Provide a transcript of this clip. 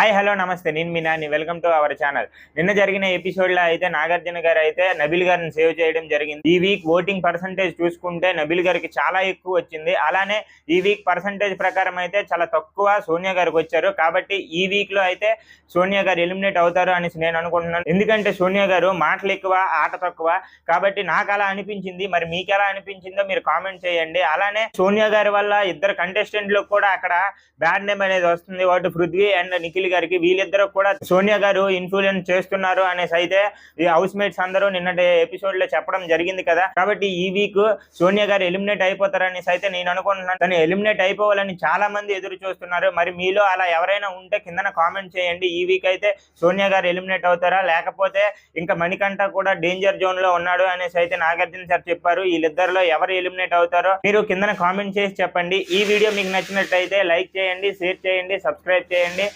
Hi hello నమస్తే నేను మీ Nani welcome to our channel. నిన్న జరిగిన ఎపిసోడ్ లో అయితే నాగార్జున గారు అయితే నబిల్ గారిని సేవ్ చేయడం జరిగింది. ఈ వీక్ ఓటింగ్ పర్సంటేజ్ చూసుకుంటే నబిల్ గారికి చాలా ఎక్కువ వచ్చింది. అలానే ఈ వీక్ పర్సంటేజ్ ప్రకారం అయితే చాలా తక్కువ సోనియా గారికి వచ్చారు. కాబట్టి ఈ వీక్ లో అయితే సోనియా గారు ఎలిమినేట్ అవుతారు అనేసి నేను అనుకుంటున్నాను. ఎందుకంటే సోనియా గారు మాటలు ఎక్కువ ఆట తక్కువ. కాబట్టి నాకు అలా అనిపించింది. మరి మీకు ఎలా అనిపించిందో మీరు కామెంట్ చేయండి. అలానే సోనియా గారి వల్ల ఇద్దరు కంటెస్టెంట్లు కూడా అక్కడ బ్యాడ్ నేమ్ అనేది వస్తుంది. వాటి పృథ్వీ అండ్ నిఖిల్ గారికి వీళ్ళిద్దరు కూడా సోనియా గారు ఇన్ఫ్లుయెన్స్ చేస్తున్నారు అనేసి అయితే ఈ హౌస్ మేట్స్ అందరూ నిన్నటి ఎపిసోడ్ లో చెప్పడం జరిగింది కదా. కాబట్టి ఈ వీక్ సోనియా గారు ఎలిమినేట్ అయిపోతారనేసి అయితే నేను అనుకుంటున్నాను. తను ఎలిమినేట్ అయిపోవాలని చాలా మంది ఎదురు చూస్తున్నారు. మరి మీలో అలా ఎవరైనా ఉంటే కిందన కామెంట్ చేయండి. ఈ వీక్ అయితే సోనియా గారు ఎలిమినేట్ అవుతారా, లేకపోతే ఇంకా మణికంఠ కూడా డేంజర్ జోన్ లో ఉన్నాడు అనేసి అయితే నాగార్జున సార్ చెప్పారు. వీళ్ళిద్దరిలో ఎవరు ఎలిమినేట్ అవుతారో మీరు కిందన కామెంట్ చేసి చెప్పండి. ఈ వీడియో మీకు నచ్చినట్లయితే లైక్ చేయండి, షేర్ చేయండి, సబ్స్క్రైబ్ చేయండి.